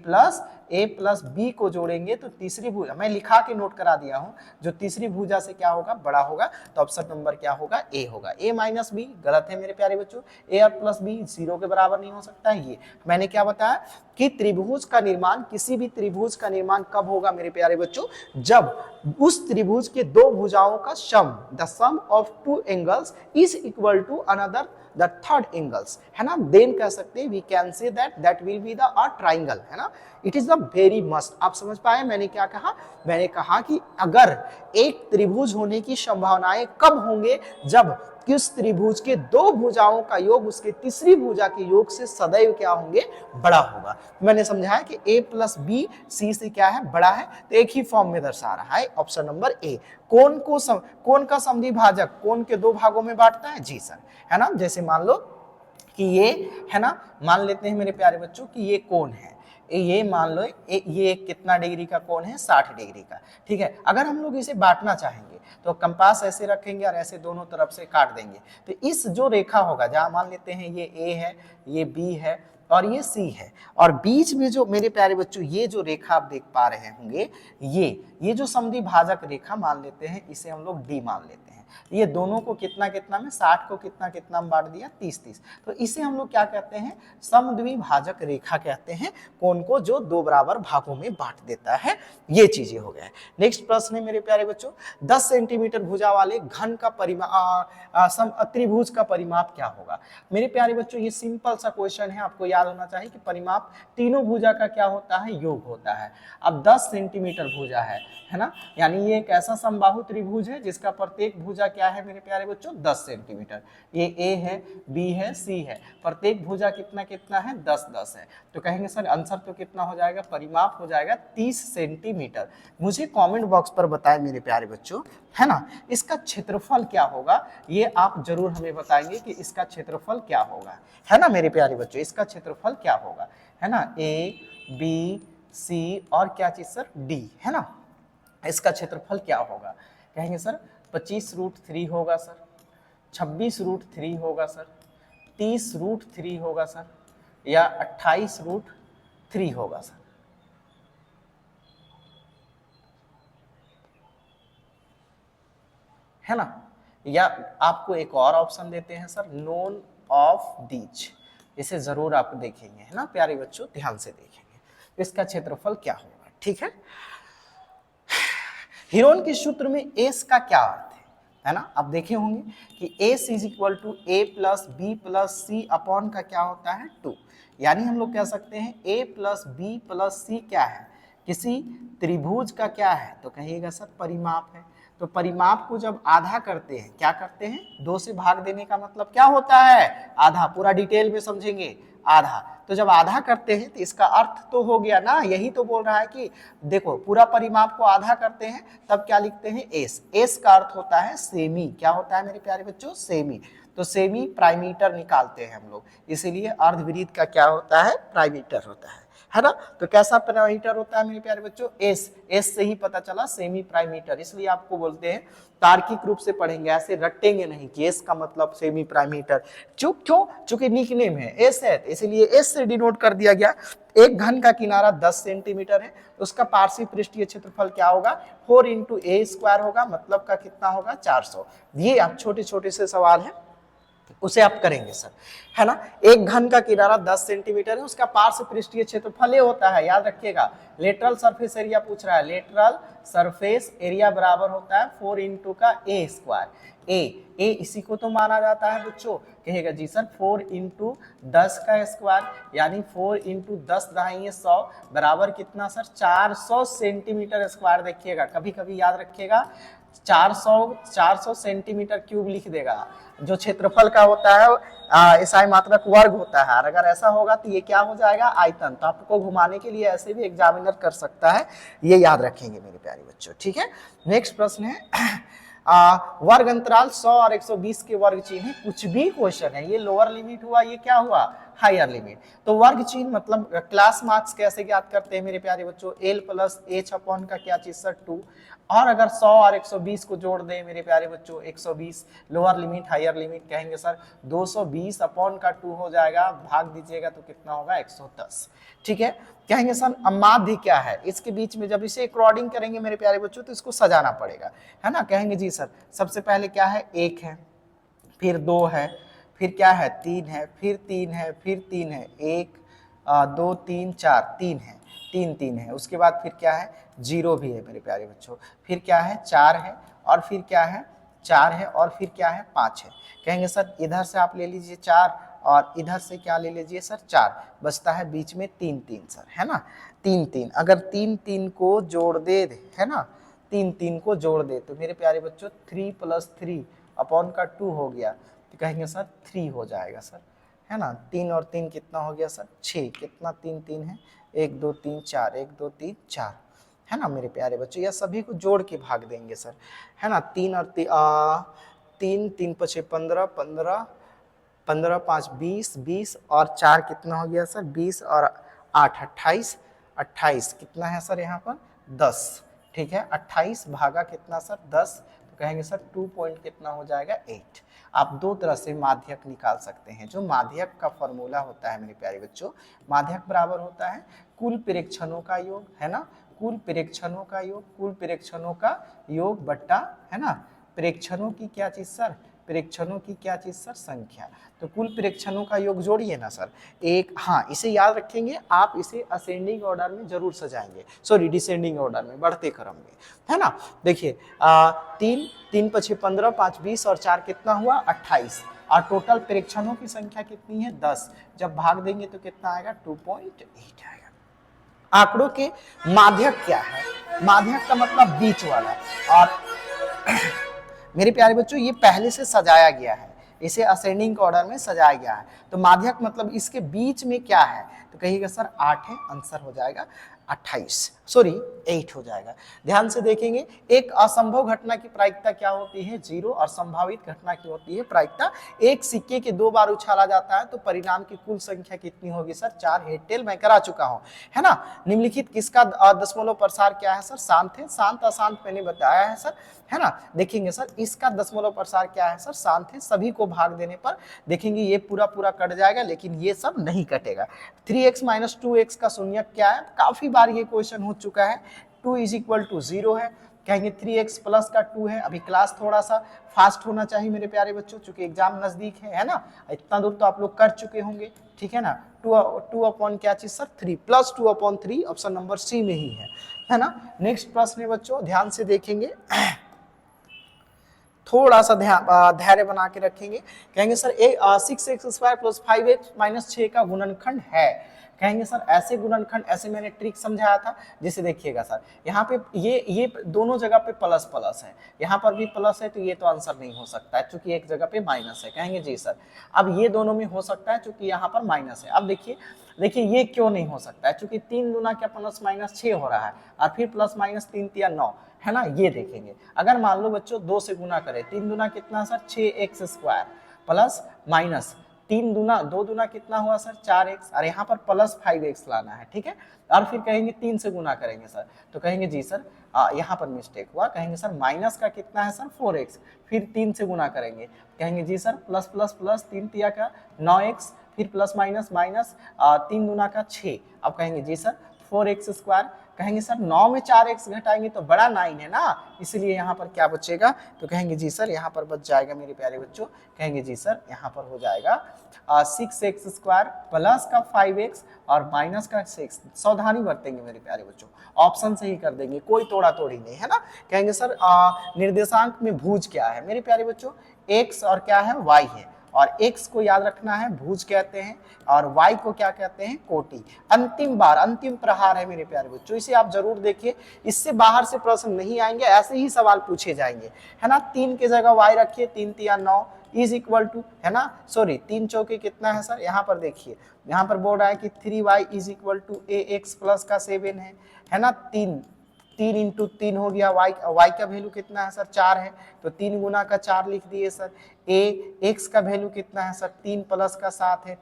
प्लस बी को जोड़ेंगे तो तीसरी भुजा, मैं लिखा के नोट करा दिया हूं, जो तीसरी भुजा से क्या होगा, बड़ा होगा। तो ऑप्शन नंबर क्या होगा, ए होगा। ए माइनस बी गलत है मेरे प्यारे बच्चों, ए और प्लस बी 0 के बराबर नहीं हो सकता है। ये मैंने क्या बताया कि त्रिभुज का निर्माण, किसी भी त्रिभुज का निर्माण कब होगा मेरे प्यारे बच्चों, जब उस त्रिभुज के 2 भुजाओं का सम, the sum of 2 angles is equal to another the third angles, है ना, देन कह सकते हैं we can say that will be the a triangle, है ना। It is the very must. आप समझ पाए मैंने क्या कहा, मैंने कहा कि अगर एक त्रिभुज होने की संभावनाएं कब होंगे, जब किस त्रिभुज के 2 भुजाओं का योग उसके तीसरी भुजा के योग से सदैव क्या होंगे, बड़ा होगा। मैंने समझाया कि a प्लस बी सी से क्या है, बड़ा है, तो एक ही फॉर्म में दर्शा रहा है। Option number A. कोण का समद्वि भाजक कोण के 2 भागों में बांटता है, जी सर, है ना। जैसे मान लो कि ये, है ना, मान लेते हैं मेरे प्यारे बच्चों कि ये कोण है, ये मान लो ये कितना डिग्री का कोण है, 60 डिग्री का, ठीक है। अगर हम लोग इसे बांटना चाहेंगे तो कंपास ऐसे रखेंगे और ऐसे दोनों तरफ से काट देंगे, तो इस जो रेखा होगा, जहां मान लेते हैं ये ए है, ये बी है और ये सी है, और बीच में जो मेरे प्यारे बच्चों ये जो रेखा आप देख पा रहे होंगे, ये जो समद्वि भाजक रेखा मान लेते हैं, इसे हम लोग डी मान लेते हैं। ये दोनों को कितना कितना में, 60 को कितना कितना में बांट दिया, 30-30, तो इसे हम लोग क्या कहते हैं, समद्विभाजक रेखा कहते हैं, कोण को जो 2 बराबर भागों में बांट देता है। ये चीजें हो गया है। नेक्स्ट प्रश्न है मेरे प्यारे बच्चों, 10 सेंटीमीटर भुजा वाले घन का त्रिभुज का परिमाप क्या होगा। मेरे प्यारे बच्चों ये सिंपल सा क्वेश्चन है, आपको याद होना चाहिए कि परिमाप तीनों भुजा का क्या होता है, योग होता है। अब 10 सेंटीमीटर भुजा है ना, यानी ये एक ऐसा समबाहु त्रिभुज है जिसका प्रत्येक भुजा क्या है मेरे प्यारे बच्चों, 10 सेंटीमीटर। ये ए है, बी है, सी है, प्रत्येक भुजा कितना कितना है, 10-10 है। तो कहेंगे सर आंसर तो कितना हो जाएगा, परिमाप हो जाएगा 30 सेंटीमीटर। मुझे कमेंट बॉक्स पर बताएं मेरे प्यारे बच्चों, है ना, इसका क्षेत्रफल क्या होगा, ये आप जरूर हमें बताएंगे कि इसका क्षेत्रफल क्या होगा, है ना मेरे प्यारे बच्चों, इसका क्षेत्रफल क्या होगा, है ना। ए बी सी और क्या चीज सर, डी, है ना। इसका क्षेत्रफल क्या होगा, कहेंगे सर 25√3 होगा सर, 26√3 होगा सर, 30√3 होगा सर, या 28√3 होगा सर। है ना, या आपको एक और ऑप्शन देते हैं सर, नोन ऑफ दीज, इसे जरूर आप देखेंगे, है ना प्यारे बच्चों, ध्यान से देखेंगे इसका क्षेत्रफल क्या होगा, ठीक है। हीरोन के सूत्र में एस का क्या अर्थ है ना, आप देखे होंगे कि S is equal to A plus B plus C upon का क्या होता है, 2, यानी हम लोग कह सकते हैं ए प्लस बी प्लस सी क्या है, किसी त्रिभुज का क्या है, तो कहिएगा सर परिमाप है। तो परिमाप को जब आधा करते हैं, क्या करते हैं, 2 से भाग देने का मतलब क्या होता है, आधा, पूरा डिटेल में समझेंगे, आधा। तो जब आधा करते हैं तो इसका अर्थ तो हो गया ना, यही तो बोल रहा है कि देखो पूरा परिमाप को आधा करते हैं तब क्या लिखते हैं, एस, एस का अर्थ होता है सेमी, क्या होता है मेरे प्यारे बच्चों, सेमी। तो सेमी प्राइमीटर निकालते हैं हम लोग, इसीलिए अर्धवृत्त का क्या होता है, प्राइमीटर होता है ना। तो कैसा प्राइमीटर होता है मेरे प्यारे बच्चों, एस से ही पता चला सेमी प्राइमीटर, इसलिए आपको बोलते हैं, तार्किक रूप से पढ़ेंगे, ऐसे रटेंगे नहीं कि एस का मतलब सेमी प्राइमीटर, क्यों, चूंकि निकनेम है एस है, इसलिए एस से डिनोट कर दिया गया। एक घन का किनारा 10 सेंटीमीटर है, उसका पार्श्व पृष्ठीय क्षेत्रफल क्या होगा, 4 इंटू ए स्क्वायर होगा, मतलब का कितना होगा, 400। ये आप छोटे छोटे से सवाल है, उसे आप करेंगे सर, है ना। एक घन का किनारा 10 सेंटीमीटर है, उसका पार्श्व पृष्ठीय क्षेत्रफल होता है, याद रखिएगा, लेटरल सरफेस एरिया पूछ रहा है, लेटरल सरफेस एरिया बराबर होता है 4 इंटू का ए स्क्वायर, ए इसी को तो माना जाता है बच्चों, कहेगा जी सर 4 इंटू 10 का स्क्वायर, यानी 4 इंटू 10 दहाई 100 बराबर कितना सर, 400 सेंटीमीटर स्क्वायर। देखिएगा कभी कभी याद रखिएगा, 400 सेंटीमीटर क्यूब लिख देगा, जो क्षेत्रफल का होता है ईसाई मात्रक वर्ग होता है, और अगर ऐसा होगा तो ये क्या हो जाएगा, आयतन। तो आपको घुमाने के लिए ऐसे भी एग्जामिनर कर सकता है, ये याद रखेंगे मेरे प्यारे बच्चों, ठीक है। नेक्स्ट प्रश्न है वर्ग अंतराल 100 और 120 के वर्ग चिन्ह, कुछ भी क्वेश्चन है, ये लोअर लिमिट हुआ, ये क्या हुआ, हायर लिमिट। तो वर्ग चिन्ह मतलब क्लास मार्क्स कैसे ज्ञात करते हैं मेरे प्यारे बच्चों, एल प्लस एच अपॉन का क्या चीज सर 2, और अगर 100 और 120 को जोड़ दें मेरे प्यारे बच्चों, 120 लोअर लिमिट हायर लिमिट, कहेंगे सर 220 अपॉन का 2 हो जाएगा, भाग दीजिएगा तो कितना होगा, 110, ठीक है। कहेंगे सर माध्य क्या है, इसके बीच में जब इसे क्रॉडिंग करेंगे मेरे प्यारे बच्चों तो इसको सजाना पड़ेगा, है ना। कहेंगे जी सर सबसे पहले क्या है, 1 है, फिर 2 है, फिर क्या है, 3 है, फिर 3 है, फिर 3 है, 1 2 3 4, 3 है, 3 है, उसके बाद फिर क्या है, 0 भी है मेरे प्यारे बच्चों, फिर क्या है, 4 है, और फिर क्या है, 4 है, और फिर क्या है, 5 है। कहेंगे सर इधर से आप ले लीजिए 4, और इधर से क्या ले लीजिए सर 4, बचता है बीच में 3 सर, है ना, 3 अगर 3 को जोड़ दे, है ना, 3 को जोड़ दे तो मेरे प्यारे बच्चों 3 + 3 अपॉन का 2 हो गया, तो कहेंगे सर 3 हो जाएगा सर, है ना। 3 और 3 कितना हो गया सर, 6, कितना 3 है, 1 2 3 4, 1 2 3 4, है ना मेरे प्यारे बच्चों। यह सभी को जोड़ के भाग देंगे सर, है ना, 3 और 3 3 × 6 15, 15 15 5 20, 20 और 4 कितना हो गया सर, 20 और 8 28, 28 कितना है सर यहाँ पर 10, ठीक है। 28 भागा कितना सर 10, तो कहेंगे सर 2 पॉइंट कितना हो जाएगा 8। आप दो तरह से माध्यक निकाल सकते हैं। जो माध्यक का फॉर्मूला होता है मेरे प्यारे बच्चों, माध्यक बराबर होता है कुल प्रेक्षणों का योग, है ना, कुल प्रेक्षणों का योग, कुल प्रेक्षणों का योग बट्टा, है ना, प्रेक्षणों की क्या चीज सर, प्रेक्षणों की क्या चीज सर, संख्या। तो कुल प्रेक्षणों का योग जोड़िए ना सर, एक, हाँ इसे याद रखेंगे आप, इसे असेंडिंग ऑर्डर में जरूर सजाएंगे, सॉरी डिसेंडिंग ऑर्डर में, बढ़ते क्रम में, है ना। देखिए 3 × 6 15, 5 20 और 4 कितना हुआ 28, और टोटल प्रेक्षणों की संख्या कितनी है 10, जब भाग देंगे तो कितना आएगा 2.8 आएगा। आंकड़ों के माध्यक क्या है, माध्यक का मतलब बीच वाला, और मेरे प्यारे बच्चों ये पहले से सजाया गया है, इसे असेंडिंग ऑर्डर में सजाया गया है। तो माध्यक मतलब इसके बीच में क्या है, तो कहिएगा सर 8 है, आंसर हो जाएगा 28, सॉरी 8 हो जाएगा। ध्यान से देखेंगे, एक असंभव घटना की प्रायिकता क्या होती है 0, और संभावित घटना की होती है प्रायिकता। एक सिक्के के 2 बार उछाला जाता है तो परिणाम की कुल संख्या कितनी होगी सर 4। हेड टेल मैं करा चुका हूं, है ना। निम्नलिखित किसका दशमलव प्रसार क्या है सर, शांत है, शांत अशांत मैंने बताया है सर, है ना। देखेंगे सर इसका दशमलव प्रसार क्या है सर, शांत है। सभी को भाग देने पर देखेंगे ये पूरा पूरा कट जाएगा, लेकिन ये सब नहीं कटेगा। 3x - 2x का शून्यक क्या है, काफी बार ये क्वेश्चन हो चुका है, 2 = 0 है। कहेंगे 3x प्लस का 2 है। अभी क्लास थोड़ा सा फास्ट होना चाहिए मेरे प्यारे बच्चों, चूंकि एग्जाम नजदीक है ना, इतना दूर तो आप लोग कर चुके होंगे, ठीक है ना। 2 अपॉन क्या चीज sir 3, plus 2/3 option number C में ही है ना। नेक्स्ट प्रश्न है बच्चों, ध्यान से देखेंगे, थोड़ा सा धैर्य बना के रखेंगे। कहेंगे सर 6x² + 5x - 6 का गुणनखंड है। कहेंगे सर ऐसे गुणनखंड, ऐसे मैंने ट्रिक समझाया था, जिसे देखिएगा सर यहाँ पे ये दोनों जगह पे प्लस प्लस है, यहाँ पर भी प्लस है, तो ये तो आंसर नहीं हो सकता है क्योंकि एक जगह पे माइनस है। कहेंगे जी सर अब ये दोनों में हो सकता है क्योंकि यहाँ पर माइनस है। अब देखिए ये क्यों नहीं हो सकता है, क्योंकि 3 दूना क्या +- 6 हो रहा है, और फिर +- 3 × 9, है ना। ये देखेंगे अगर मान लो बच्चों 2 से गुना करें, 3 दूना कितना सर 6x², प्लस माइनस 3 दूना 2 दूना कितना हुआ सर 4x, और यहाँ पर प्लस 5x लाना है, ठीक है। और फिर कहेंगे 3 से गुना करेंगे सर, तो कहेंगे जी सर यहाँ पर मिस्टेक हुआ, कहेंगे सर माइनस का कितना है सर 4x, फिर 3 से गुना करेंगे, कहेंगे जी सर प्लस प्लस प्लस 3 तिया का 9x, फिर प्लस माइनस माइनस 3 दूना का 6, अब कहेंगे जी सर 4x स्क्वायर, कहेंगे सर 9 में 4x घटाएंगे तो बड़ा 9 है ना, इसलिए यहाँ पर क्या बचेगा, तो कहेंगे जी सर यहाँ पर बच जाएगा मेरे प्यारे बच्चों, कहेंगे जी सर यहाँ पर हो जाएगा 6x स्क्वायर प्लस का 5x और माइनस का 6, सावधानी बरतेंगे मेरे प्यारे बच्चों, ऑप्शन से ही कर देंगे, कोई तोड़ा तोड़ी नहीं है ना। कहेंगे सर निर्देशांक में भुज क्या है मेरे प्यारे बच्चों, x और क्या है y है, और x को याद रखना है भुज कहते हैं, और y को क्या कहते हैं कोटि। अंतिम बार अंतिम प्रहार है मेरे प्यारे बच्चों, इसे आप जरूर देखिए, इससे बाहर से प्रश्न नहीं आएंगे, ऐसे ही सवाल पूछे जाएंगे, है ना। 3 की जगह y रखिए, 3 तिया 9 इज इक्वल टू, है ना, सॉरी 3 चौके कितना है सर, यहाँ पर देखिए, यहाँ पर बोल रहा है कि 3y is equal to ax plus का 7 है ना, 3 इंटू 3 हो गया, y का वैल्यू कितना है सर 4 है, तो 3 गुना का 4 लिख दिए सर। x का वैल्यू कितना है सर 3 प्लस का 7 है,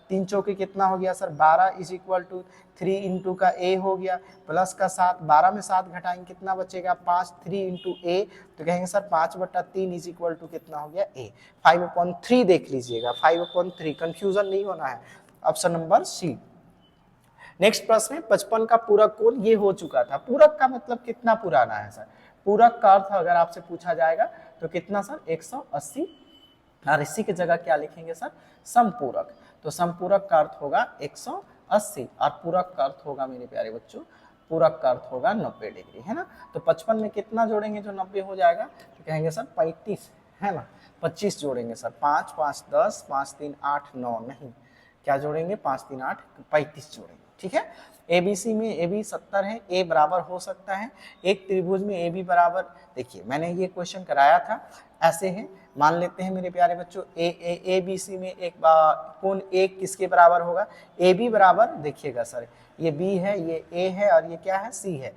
3 चौके कितना हो गया sir 12 is equal to 3 into का a हो गया प्लस का 7, 12 में 7 घटाएंगे कितना बचेगा 5, 3 इंटू a, तो कहेंगे सर 5/3 इज इक्वल टू कितना हो गया a, 5/3 देख लीजिएगा, 5/3, कंफ्यूजन नहीं होना है, ऑप्शन नंबर सी। नेक्स्ट प्रश्न है 55 का पूरक कोण, ये हो चुका था, पूरक का मतलब कितना पुराना है सर, पूरक का अर्थ अगर आपसे पूछा जाएगा तो कितना सर 180, और इसी की जगह क्या लिखेंगे सर समपूरक, तो समपूरक का अर्थ होगा 180 और पूरक का अर्थ होगा मेरे प्यारे बच्चों, पूरक का अर्थ होगा 90 डिग्री, है ना। तो 55 में कितना जोड़ेंगे जो 90 हो जाएगा, तो कहेंगे सर 35, है ना, 25 जोड़ेंगे सर, 5 5 10, 5 3 8 9, नहीं क्या जोड़ेंगे 5 3 8 35 जोड़ेंगे, ठीक है। एबीसी में ए बी 70 है, ए बराबर हो सकता है, एक त्रिभुज में ए बी बराबर, देखिए मैंने ये क्वेश्चन कराया था, ऐसे है, मान लेते हैं मेरे प्यारे बच्चों ए बी सी में एक कोण ए किसके बराबर होगा, ए बी बराबर, देखिएगा सर ये बी है, ये ए है, और ये क्या है सी है,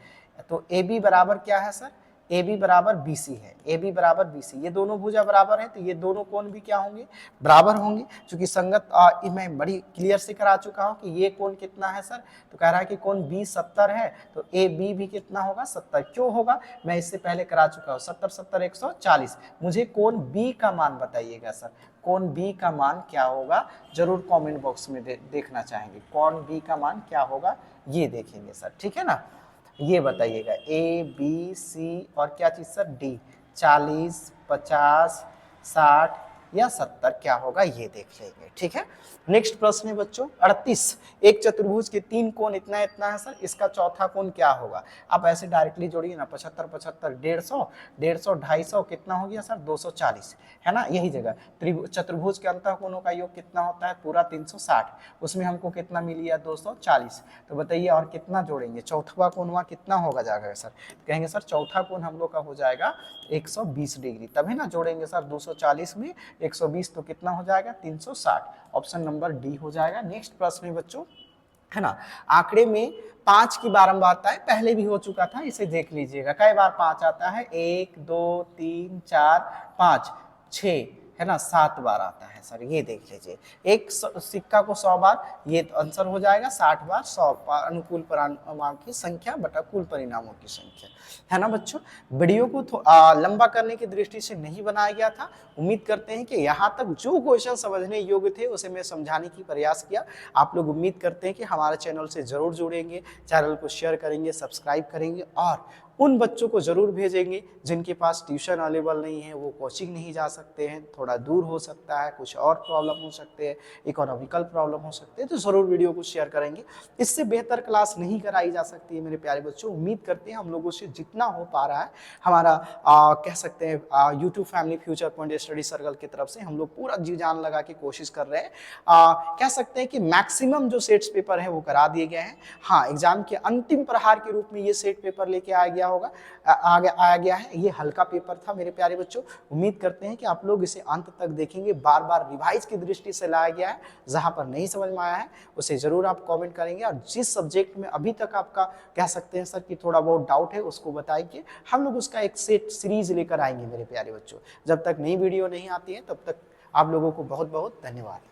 तो ए बी बराबर क्या है सर, ए बी बराबर बी सी है, ए बी बराबर बी सी, ये दोनों भुजा बराबर है, तो ये दोनों कोण भी क्या होंगे बराबर होंगे, क्योंकि संगत मैं बड़ी क्लियर से करा चुका हूँ कि ये कोण कितना है सर, तो कह रहा है कि कोण बी 70 है, तो ए बी भी कितना होगा 70, क्यों होगा मैं इससे पहले करा चुका हूँ, 70 70 140, मुझे कोण बी का मान बताइएगा सर, कोण बी का मान क्या होगा, जरूर कमेंट बॉक्स में देखना चाहेंगे, कोण बी का मान क्या होगा ये देखेंगे सर, ठीक है ना। ये बताइएगा ए बी सी और क्या चीज सर डी, 40 50 60 या 70 क्या होगा ये देख लेंगे, ठीक है। नेक्स्ट प्रश्न है बच्चों 38, एक चतुर्भुज के 3 कोण इतना इतना है सर, इसका चौथा कोण क्या होगा, आप ऐसे डायरेक्टली जोड़िए ना, 75 75 150 150 250 कितना हो गया सर 240, है ना, यही जगह चतुर्भुज के अंतः कोणों का योग कितना होता है पूरा 360, उसमें हमको कितना मिल गया 240, तो बताइए और कितना जोड़ेंगे, चौथा कोण वहाँ कितना होगा जाएगा सर, कहेंगे सर चौथा कोण हम लोग का हो जाएगा 120 डिग्री, तभी ना जोड़ेंगे सर 240 में 120 तो कितना हो जाएगा 360, ऑप्शन नंबर डी हो जाएगा। नेक्स्ट प्रश्न है बच्चों, है ना, आंकड़े में 5 की बारंबारता है, पहले भी हो चुका था, इसे देख लीजिएगा कई बार 5 आता है, 1 2 3 4 5 6, है ना, 7 बार आता है सर, ये देख लीजिए, एक सिक्का को 100 बार, ये तो आंसर हो जाएगा 60 बार, 100 अनुकूल परिणामों की संख्या बटा कुल परिणामों की संख्या, है ना बच्चों। वीडियो को लंबा करने की दृष्टि से नहीं बनाया गया था, उम्मीद करते हैं कि यहाँ तक जो क्वेश्चन समझने योग्य थे उसे मैं समझाने की प्रयास किया, आप लोग उम्मीद करते हैं कि हमारे चैनल से जरूर जुड़ेंगे, चैनल को शेयर करेंगे, सब्सक्राइब करेंगे, और उन बच्चों को जरूर भेजेंगे जिनके पास ट्यूशन अवेलेबल नहीं है, वो कोचिंग नहीं जा सकते हैं, थोड़ा दूर हो सकता है, कुछ और प्रॉब्लम हो सकते हैं, इकोनॉमिकल प्रॉब्लम हो सकते हैं, तो जरूर वीडियो को शेयर करेंगे। इससे बेहतर क्लास नहीं कराई जा सकती है मेरे प्यारे बच्चों, उम्मीद करते हैं हम लोगों से जितना हो पा रहा है, हमारा कह सकते हैं YouTube family future point study circle की तरफ से हम लोग पूरा जी जान लगा के कोशिश कर रहे हैं, कह सकते हैं कि मैक्सिमम जो सेट्स पेपर है वो करा दिए गए हैं। हाँ, एग्जाम के अंतिम प्रहार के रूप में ये सेट पेपर लेके आ गया होगा, आया गया है, ये हल्का पेपर था मेरे प्यारे बच्चों, उम्मीद करते हैं कि आप लोग इसे अंत तक देखेंगे, बार बार रिवाइज की दृष्टि से लाया गया है, जहां पर नहीं समझ में आया है उसे जरूर आप कमेंट करेंगे, और जिस सब्जेक्ट में अभी तक आपका कह सकते हैं सर कि थोड़ा बहुत डाउट है उसको बताइए, हम लोग उसका एक सेट सीरीज लेकर आएंगे मेरे प्यारे बच्चों। जब तक नई वीडियो नहीं आती है तब तक आप लोगों को बहुत बहुत धन्यवाद।